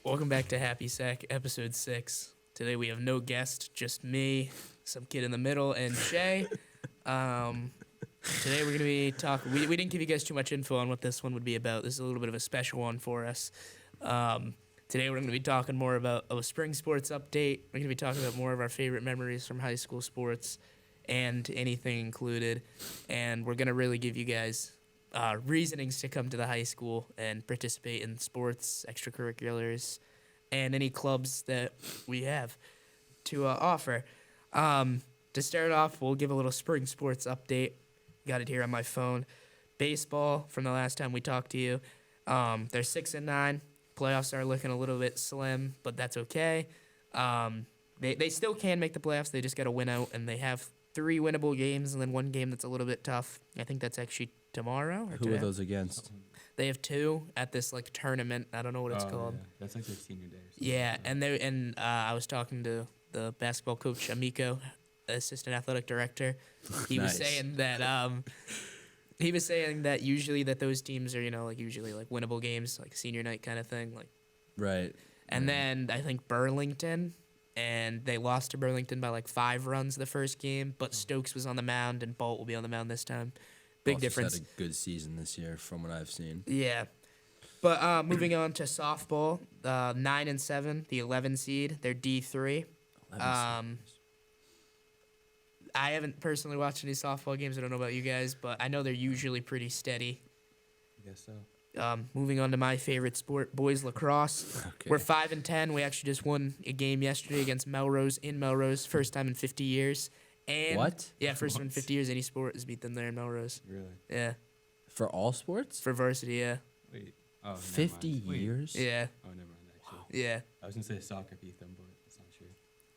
Welcome back to Happy Sack, episode 6. Today we have no guest, just me, some kid in the middle, and Shea. Today we're going to be talking... We didn't give you guys too much info on what this one would be about. This is a little bit of a special one for us. Today we're going to be talking more about a spring sports update. We're going to be talking about more of our favorite memories from high school sports and anything included. And we're going to really give you guys reasonings to come to the high school and participate in sports, extracurriculars, and any clubs that we have to offer. To start off, we'll give a little spring sports update. Got it here on my phone. Baseball, from the last time we talked to you, they're 6-9. Playoffs are looking a little bit slim, but that's okay. They still can make the playoffs. They just got to win out, and they have 3 winnable games and then 1 game that's a little bit tough. I think that's actually tomorrow or Who today. are those against? They have 2 at this like tournament. I don't know what it's called. Yeah. That's like their senior day. Or something. Yeah, and I was talking to the basketball coach Amico, assistant athletic director. He was Nice. saying that usually that those teams are like usually like winnable games, like senior night kind of thing, like. Right. And then I think Burlington, and they lost to Burlington by like 5 runs the first game, but Stokes was on the mound and Bolt will be on the mound this time. Big Both difference. Had a good season this year from what I've seen. Yeah. But moving on to softball, 9-7, the 11 seed, they're D3. I haven't personally watched any softball games. I don't know about you guys, but I know they're usually pretty steady. I guess so. Moving on to my favorite sport, boys lacrosse. Okay. We're 5-10. We actually just won a game yesterday against Melrose in Melrose, first time in 50 years. And What? Yeah, first time in 50 years any sport has beat them there in Melrose. Really? Yeah, For all sports? for varsity. Yeah, Wait. Oh, never 50 mind. Wait. years? yeah, Oh, never mind. Actually, yeah. I was gonna say soccer beat them, but it's not true.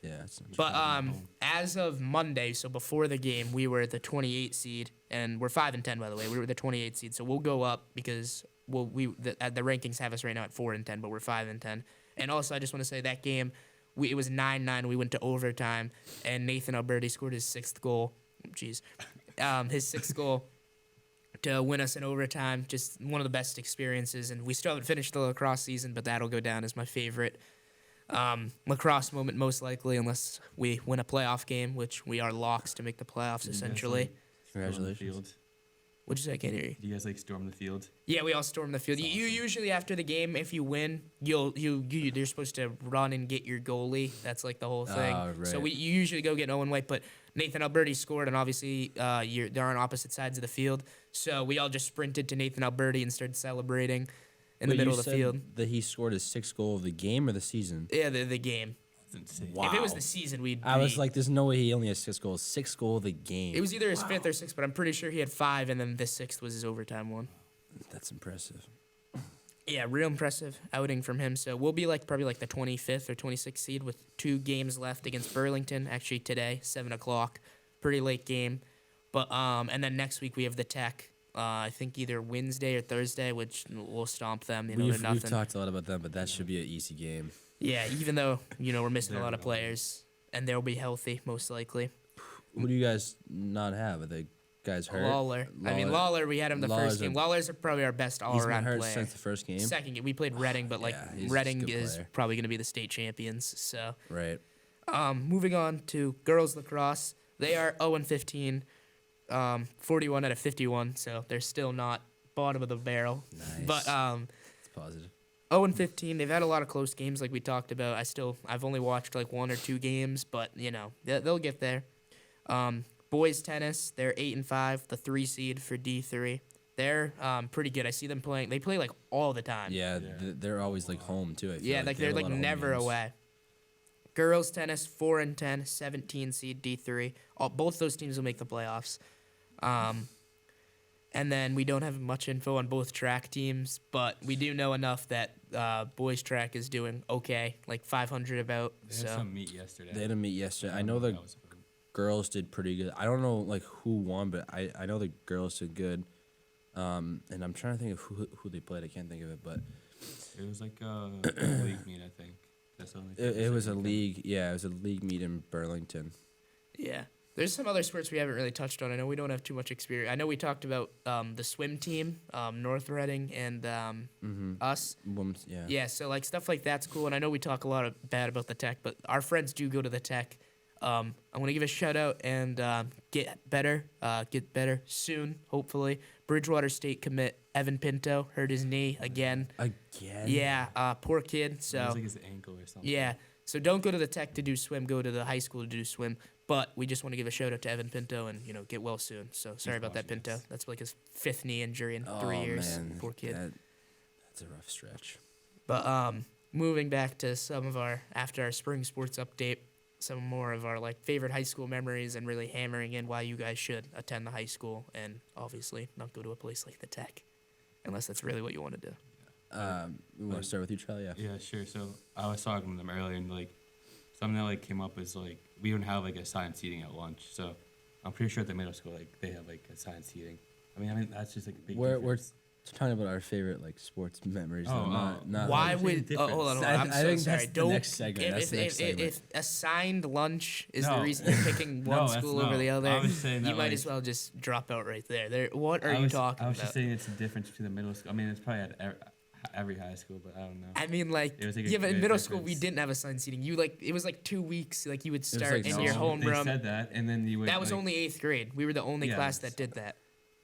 Yeah. It's not But as of Monday, so before the game, we were the 28 seed, and we're 5-10 by the way. We were the 28 seed, so we'll go up because the rankings have us right now at 4-10, but we're 5-10. And also, I just want to say that game, it was 9-9. We went to overtime, and Nathan Alberti scored his 6th goal. Jeez, his 6th goal to win us in overtime. Just one of the best experiences, and we still haven't finished the lacrosse season, but that'll go down as my favorite lacrosse moment, most likely, unless we win a playoff game, which we are locks to make the playoffs, Did you guys, essentially. like, storm the Congratulations. field? What'd you say? I can't hear you. Do you guys like storm the field? Yeah, we all storm the field. That's You awesome. usually after the game, if you win, you're supposed to run and get your goalie. That's like the whole thing. So right. you usually go get Owen White, but Nathan Alberti scored, and obviously they're on opposite sides of the field. So we all just sprinted to Nathan Alberti and started celebrating in the middle of the field. That he scored his 6th goal of the game or the season? Yeah, the game. That's insane. Wow. If it was the season, we'd. I was like, there's no way he only has 6 goals. 6th goal of the game. It was either his 5th or 6th, but I'm pretty sure he had 5, and then the 6th was his overtime one. That's impressive. Yeah, real impressive outing from him. So we'll be probably the 25th or 26th seed with 2 games left against Burlington. Actually today, 7:00, pretty late game. But and then next week we have the Tech. I think either Wednesday or Thursday, which we'll stomp them. They're We've nothing. talked a lot about them, but that should be an easy game. Yeah, even though we're missing a They're lot of not. players, and they'll be healthy most likely. Who do you guys not have? Are the guys hurt? Lawler. I mean, Lawler. We had him the Lawler's first game. a- Lawler's probably our best He's been all-around hurt player. since the first game? Second game, we played Reading, but Yeah, he's a Reading good is player. probably going to be the state champions. So, Right. moving on to girls lacrosse, they are 0-15, 41 out of 51. So they're still not bottom of the barrel. Nice. But It's positive. 0-15, they've had a lot of close games, like we talked about. I've only watched 1 or 2 games, but they'll get there. Boys tennis, they're 8-5, the 3 seed for D3. They're pretty good. I see them playing. They play all the time. Yeah, Yeah. They're always home too. I feel Yeah, they they're have a lot of home never games. away. Girls tennis, 4-10, 17 seed D3. Both those teams will make the playoffs. And then we don't have much info on both track teams, but we do know enough that boys track is doing okay, 500 about. They had So some meet yesterday. They had a meet yesterday. I don't know what the that was about. girls did pretty good. I don't know who won, but I know the girls did good. And I'm trying to think of who they played. I can't think of it, but It was like a league meet, I think. That's the only thing it was a I can- league. Yeah, it was a league meet in Burlington. yeah, There's some other sports we haven't really touched on. I know we don't have too much experience. I know we talked about the swim team, North Reading, and us. Women's, yeah. Yeah, so like stuff like that's cool. And I know we talk a lot of bad about the Tech, but our friends do go to the Tech. I want to give a shout out and get better soon, hopefully. Bridgewater State commit Evan Pinto hurt his knee again. Again? Yeah, poor kid. It So was like his ankle or something. yeah, so don't go to the Tech to do swim. Go to the high school to do swim. But we just want to give a shout out to Evan Pinto and get well soon. So sorry about that, watching Pinto. this. That's like his 5th knee injury in 3 years. Man. Poor kid. That's a rough stretch. But moving back to some of after our spring sports update, some more of our like favorite high school memories and really hammering in why you guys should attend the high school and obviously not go to a place like the Tech, unless that's really what you want to do. We want to start with you, Charlie? Yeah. Yeah, sure. So I was talking to them earlier, and like something that like came up is like we don't have like assigned seating at lunch. So I'm pretty sure at the middle school like they have like assigned seating. I mean that's just like a big We're difference. talking about our favorite like sports memories. Oh, though, not Why like- would? difference. Hold on. I- I'm I so think sorry. that's the Don't. next segment. If, That's if, the next if, segment. if assigned lunch is the No. reason you're picking No, one that's school over no. the other, I was saying you that, might like- as well just drop out right there. What are I you was- talking I was about? just saying it's the difference between the middle school. I mean, it's probably at every high school, but I don't know. I mean, like, It was like a yeah, but in good middle school we difference. didn't have assigned seating. It was like 2 weeks. Like you would was start like in no, your they homeroom. said that, and then you would. That was like, only 8th grade. We were the only Yeah, class that's- that did that.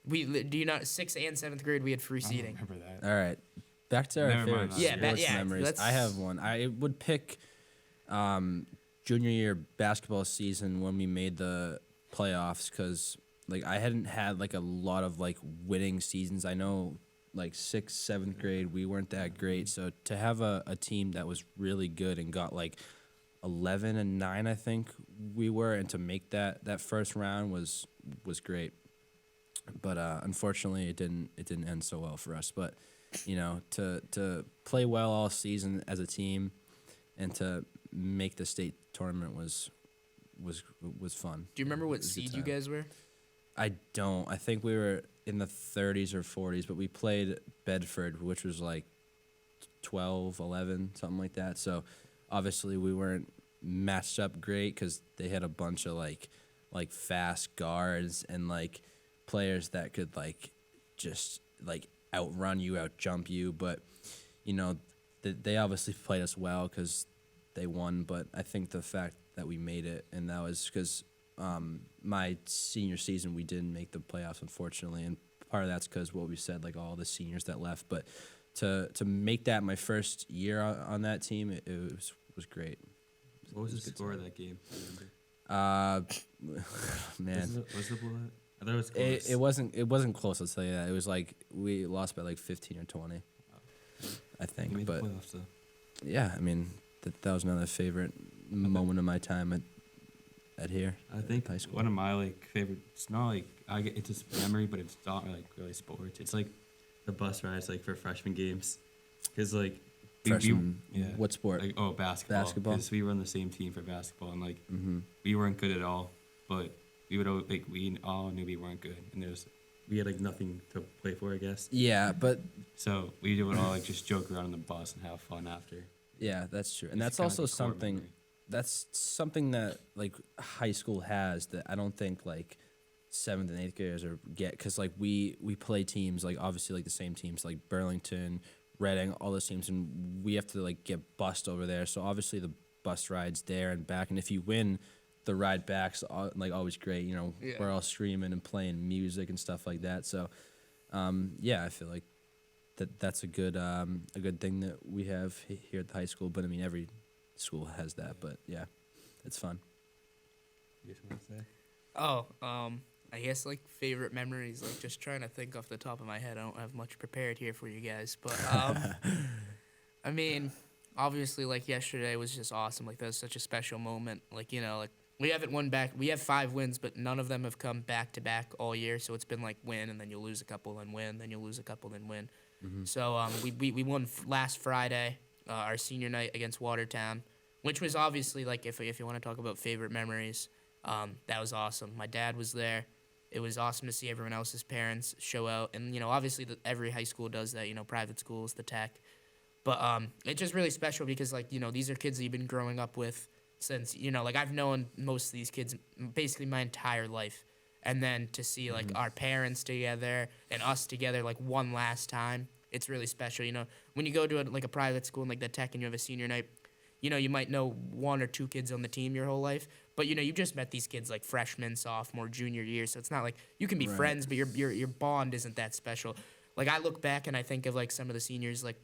Do you not 6th and 7th grade we had free I don't seating. remember that. All right. Back to our Never favorite mind that. Yeah, sports yeah, memories. let's- I have one. I would pick junior year basketball season when we made the playoffs because like I hadn't had like a lot of like winning seasons. I know like 6th, 7th grade we weren't that great. So to have a team that was really good and got like 11-9, I think we were, and to make that first round was great. But unfortunately, it didn't end so well for us. But to play well all season as a team, and to make the state tournament was fun. Do you remember It what was a good seed you time. guys were? I don't. I think we were in the 30s or 40s, but we played Bedford, which was like 12, 11, something like that. So obviously we weren't matched up great because they had a bunch of like fast guards and like players that could like just like outrun you, outjump you. But they obviously played us well because they won. But I think the fact that we made it, and that was because my senior season we didn't make the playoffs, unfortunately, and part of that's because what we said, like all the seniors that left. But to make that my first year on that team, it was great. What was It the a good score time. of that game? Do you remember? Man, Was the blowout? I thought it was close. it wasn't close. I'll tell you that. It was like we lost by like 15 or 20, I You think. made the But playoffs, though. yeah, I mean that was another favorite moment of my time at here. I think high school. one of my like favorite. It's not like it's just memory, but it's not like really sports. It's like the bus rides like for freshman games, because like Freshman, yeah, what sport? like basketball. Basketball? Because we were on the same team for basketball, and like Mm-hmm. we weren't good at all, but we all knew we weren't good, and we had like nothing to play for, I guess. Yeah, but So we would all like just joke around on the bus and have fun after. yeah, that's true, and It's that's kinda also like a core something. memory. That's something that like high school has that I don't think like 7th and 8th graders get, because like we play teams like obviously like the same teams like Burlington, Reading, all those teams, and we have to like get bussed over there. So obviously the bus rides there and back, and if you win, the ride back's like always great. Yeah. We're all streaming and playing music and stuff like that. So yeah, I feel like that's a good thing that we have here at the high school. But I mean every school has that. But yeah, it's fun. You just want to say? Oh, I guess like favorite memories, like just trying to think off the top of my head. I don't have much prepared here for you guys, but I mean, obviously like yesterday was just awesome. Like that was such a special moment. Like like we haven't won back. We have 5 wins, but none of them have come back to back all year. So it's been like win and then you'll lose a couple, then win, then you'll lose a couple, then win. So we won last Friday, our senior night against Watertown, which was obviously like if you want to talk about favorite memories, that was awesome. My dad was there. It was awesome to see everyone else's parents show out, and obviously every high school does that. Private schools, the Tech, but it's just really special because like these are kids that you've been growing up with since, like I've known most of these kids basically my entire life. And then to see like our parents together and us together like one last time, it's really special. When you go to like a private school and like the Tech and you have a senior night, you might know one or two kids on the team your whole life, but you just met these kids like freshman, sophomore, junior year. So it's not like you can be Right. friends, but your bond isn't that special. Like I look back and I think of like some of the seniors, like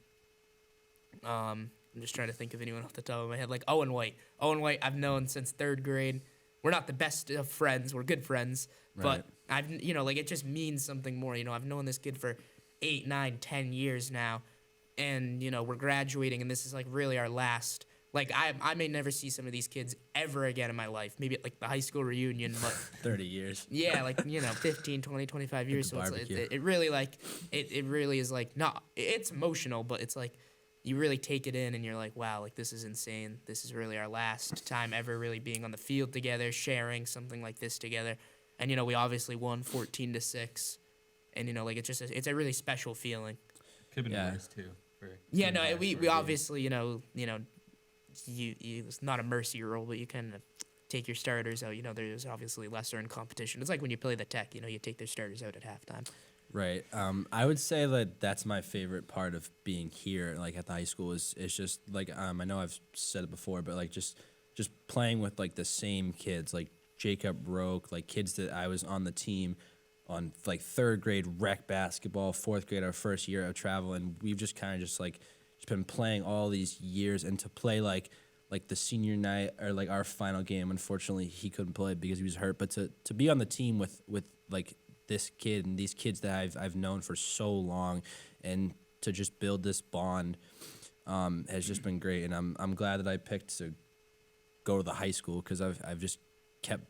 I'm just trying to think of anyone off the top of my head, like Owen White. Owen White, I've known since third grade. We're not the best of friends. We're good friends, Right. but I've like it just means something more. I've known this kid for 8, 9, 10 years now, and we're graduating, and this is like really our last. Like I may never see some of these kids ever again in my life. Maybe at like the high school reunion, but 30 years. yeah, like 15, 20, 25 years. the So it's barbecue. it really like it really is like not. It's emotional, but it's like you really take it in and you're like, wow, like this is insane. This is really our last time ever really being on the field together, sharing something like this together. And we obviously won 14-6, and like it's a really special feeling. Could have been Yeah. worse too. Yeah, no, we obviously it's not a mercy rule, but you kind of take your starters out. There's obviously lesser in competition. It's like when you play the Tech, you take their starters out at halftime. Right. I would say that that's my favorite part of being here, like at the high school, is just like I know I've said it before, but like just playing with like the same kids, like Jacob Roque, like kids that I was on the team on like third grade rec basketball, fourth grade our first year of travel, and we've just kind of just been playing all these years, and to play like the senior night or like our final game, unfortunately he couldn't play because he was hurt, but to be on the team with like this kid and these kids that I've known for so long, and to just build this bond has just been great. And I'm glad that I picked to go to the high school, because I've just kept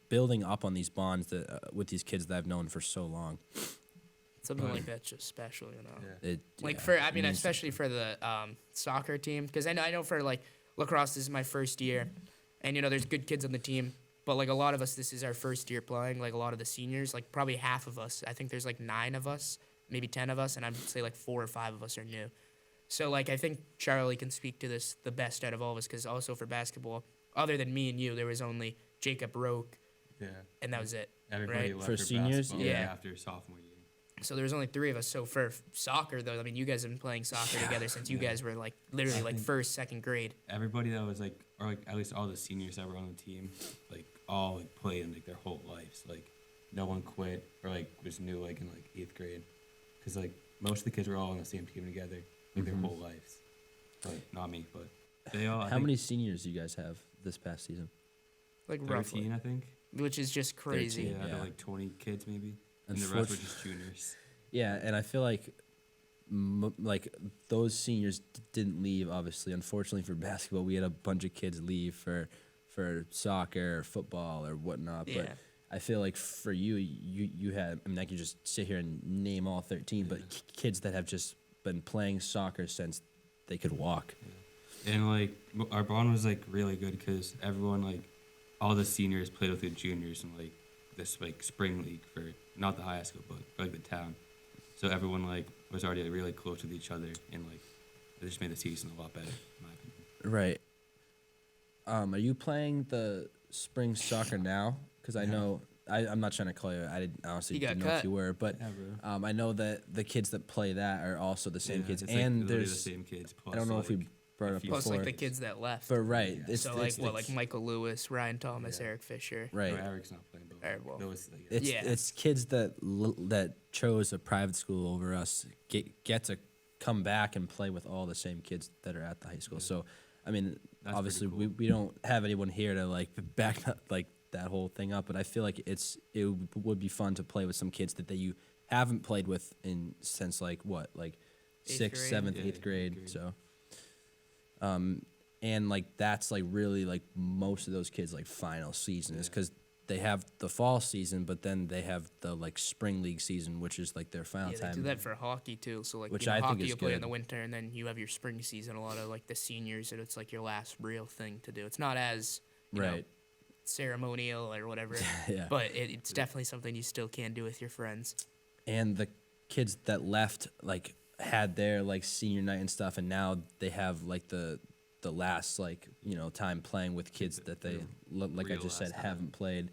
building up on these bonds that with these kids that I've known for so long. Something Right. like that's just special, Yeah. Like Yeah, it means especially for the soccer team, because I know for like lacrosse, this is my first year, and there's good kids on the team, but like a lot of us, this is our first year playing. Like a lot of the seniors, like probably half of us. I think there's like 9 of us, maybe 10 of us, and I'd say like 4 or 5 of us are new. So like I think Charlie can speak to this the best out of all of us, because also for basketball, other than me and you, there was only Jacob Roque, Yeah. and that was it. Everybody right? left For seniors, basketball yeah. after sophomore year. So there was only 3 of us. So for soccer, though, I mean, you guys have been playing soccer together since you Yeah. guys were like literally I like think- first, second grade. Everybody that was like, or like at least all the seniors that were on the team, like all like played in like their whole lives. Like no one quit or like was new like in like 8th grade, because like most of the kids were all on the same team together like their whole lives. But not me, but they all. I How think many seniors do you guys have this past season? Like 13, roughly, I think. which is just crazy. 13. Yeah, out Yeah. of like 20 kids maybe, and the rest were just juniors. Yeah, and I feel like like those seniors didn't leave. Obviously, unfortunately for basketball, we had a bunch of kids leave for soccer or football or whatnot. Yeah. But I feel like for you had. I mean, I can just sit here and name all 13, but kids that have just been playing soccer since they could walk. And like our bond was like really good because everyone like all the seniors played with the juniors in like this like spring league for not the high school but for, like the town. So everyone like was already like, really close with each other, and like it just made the season a lot better, in my opinion. Right. Are you playing the spring soccer now? Because I know I'm not trying to call you. I honestly You got didn't know cut. if you were, but Yeah, bro. I know that the kids that play that are also the same Yeah, kids, it's, like, and literally there's the same kids. Plus, I don't know if we like, brought a it up few- Plus, before, like the kids that left. but right, Yeah. it's So it's like the like Michael Lewis, Ryan Thomas, Yeah. Eric Fisher. right. No, Eric's not playing, but Alright, well, those, like, It's Yeah. it's kids that that chose a private school over us get to come back and play with all the same kids that are at the high school. Yeah. So, I mean, That's obviously pretty cool. we don't have anyone here to like back that, like that whole thing up, but I feel like it would be fun to play with some kids that you haven't played with since like what, like Eighth 6th, grade? 7th, Yeah, 8th eighth grade. grade. So, and like that's like really like most of those kids like final season is Yeah. because they have the fall season, but then they have the like spring league season, which is like their final Yeah, they time. do that for hockey too. So like Which you know, I think hockey is you play in good. the winter, and then you have your spring season. A lot of like the seniors, and it's like your last real thing to do. It's not as you know, Right. ceremonial or whatever, Yeah. but it's definitely something you still can do with your friends. And the kids that left like had their like senior night and stuff, and now they have like the the last time playing with kids that they like I real just said last time. haven't played,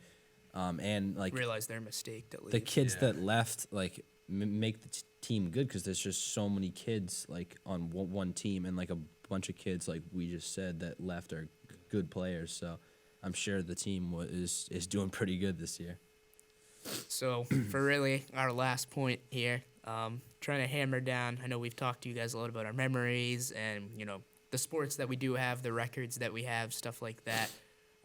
and like Realize their mistake to leave. the kids Yeah. that left like make the team good because there's just so many kids like on one team, and like a bunch of kids like we just said that left are good players. So I'm sure the team is doing pretty good this year. So for really our last point here, trying to hammer down. I know we've talked to you guys a lot about our memories and the sports that we do have, the records that we have, stuff like that.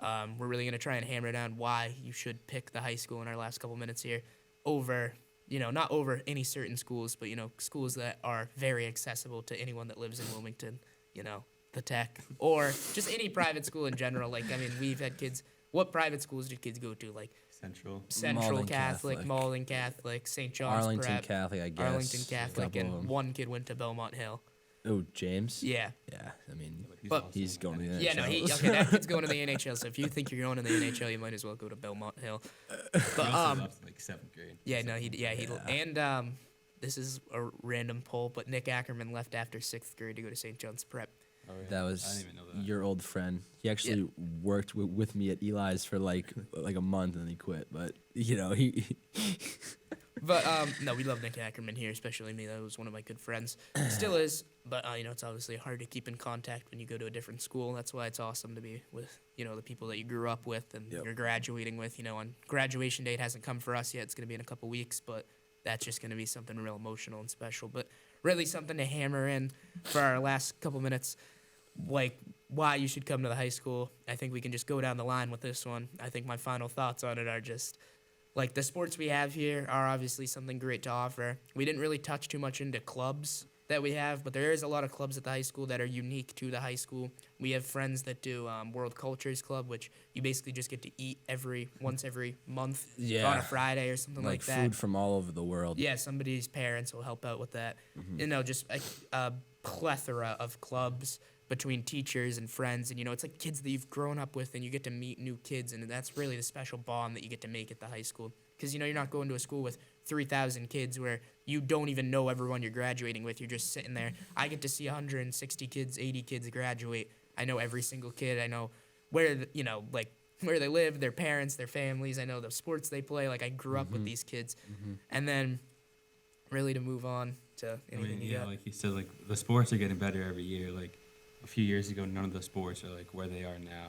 We're really gonna try and hammer down why you should pick the high school in our last couple minutes here, over not over any certain schools, but schools that are very accessible to anyone that lives in Wilmington. The Tech or just any private school in general. Like I mean, we've had kids. What private schools did kids go to? Like Central. Central Malden Catholic, Catholic. Malden Catholic, St. John's Arlington Prep, Catholic, I guess. Arlington Catholic, Couple of and them. one kid went to Belmont Hill. Oh, James. Yeah. Yeah, I mean, But- he's going to the Yeah, no, NHL. okay, that kid's going to the NHL. So if you think you're going to the NHL, you might as well go to Belmont Hill. But Like 7th grade. yeah, no, he and this is a random poll, but Nick Ackerman left after 6th grade to go to St. John's Prep. Oh, yeah. That I was didn't even know that. your old friend. He actually worked with me at Eli's for like a month, and then he quit. But he But no, we love Nick Ackerman here, especially me. That was one of my good friends. Still is, but it's obviously hard to keep in contact when you go to a different school. That's why it's awesome to be with the people that you grew up with and Yep. you're graduating with. On graduation day, it hasn't come for us yet. It's gonna be in a couple weeks, but that's just gonna be something real emotional and special. But really something to hammer in for our last couple minutes, like why you should come to the high school. I think we can just go down the line with this one. I think my final thoughts on it are just like the sports we have here are obviously something great to offer. We didn't really touch too much into clubs that we have, but there is a lot of clubs at the high school that are unique to the high school. We have friends that do World Cultures Club, which you basically just get to eat once every month on Yeah. a Friday or something like that. food from all over the world. Yeah, somebody's parents will help out with that. Just a plethora of clubs between teachers and friends, and it's like kids that you've grown up with, and you get to meet new kids, and that's really the special bond that you get to make at the high school. Because you're not going to a school with 3,000 kids where you don't even know everyone you're graduating with. You're just sitting there. I get to see 160 kids, 80 kids graduate. I know every single kid. I know where where they live, their parents, their families. I know the sports they play. Like I grew up with these kids, and then really to move on to anything you got. like you said, like the sports are getting better every year. Like a few years ago, none of the sports are like where they are now,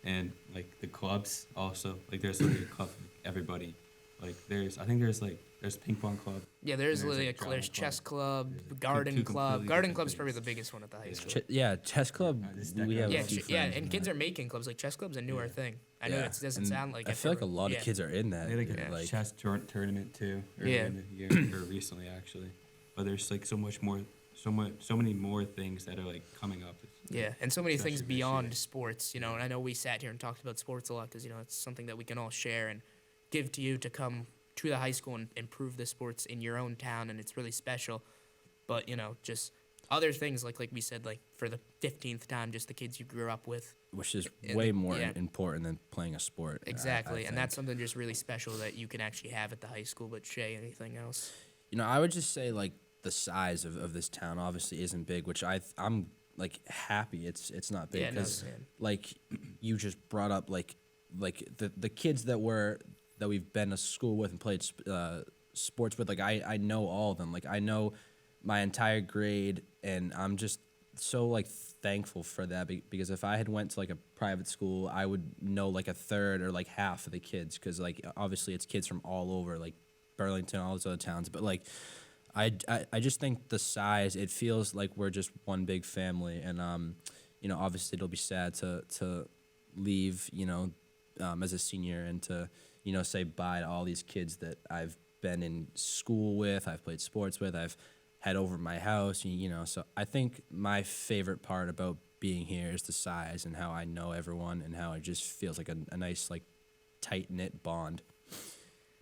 and like the clubs also. Like there's like a club for everybody. Like there's ping pong club. Yeah, there's There's, literally like, a there's drama chess club, Yeah. garden Two club. completely Garden different club's probably things. the biggest one at the high Yeah. school. Chess club. Just We that have guy. a Yeah, few yeah, friends and in kids that. are making clubs. Like chess club's a newer Yeah. thing. I know Yeah. it doesn't And sound like. I feel like a lot yeah. of kids are in that. They had like a like chess tournament too. Yeah. In the year, or recently actually, but there's like so many more things that are like coming up. Yeah, and so many things Especially this beyond year. sports. And I know we sat here and talked about sports a lot because it's something that we can all share and give to you to come to the high school and improve the sports in your own town, and it's really special. But just other things like we said, like for the 15th time, just the kids you grew up with. which is and way the- more yeah. important than playing a sport. Exactly, I and that's think. something just really special that you can actually have at the high school. But Shea, anything else? I would just say like the size of this town obviously isn't big, which I'm like happy it's not big Yeah, no, because man. like you just brought up like the kids that we've been to school with and played sports with, like I know all of them. Like I know my entire grade, and I'm just so like thankful for that because if I had went to like a private school, I would know like a third or like half of the kids because like obviously it's kids from all over like Burlington, all those other towns, but like I just think the size, it feels like we're just one big family, and obviously it'll be sad to leave as a senior and to say bye to all these kids that I've been in school with, I've played sports with, I've had over at my house, so I think my favorite part about being here is the size and how I know everyone and how it just feels like a nice like tight knit bond.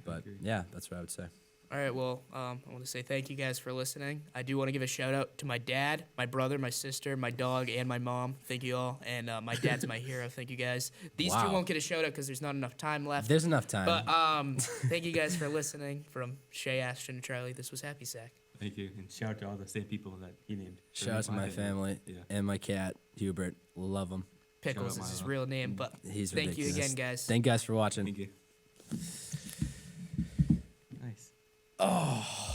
But agree. yeah, that's what I would say. All right, well, I want to say thank you guys for listening. I do want to give a shout out to my dad, my brother, my sister, my dog, and my mom. Thank you all. And my dad's my hero. Thank you guys. These two Wow. won't get a shout out because there's not enough time left. There's enough time. But thank you guys for listening. From Shea, Ashton, and Charlie, this was Happy Sack. Thank you, and shout out to all the same people that he named. Shout out to my family Yeah. and my cat, Hubert. Love him. Pickles Shout out is his Milo. real name, but He's thank you ridiculous. again, guys. Thank you guys for watching. Thank you. Nice. Oh.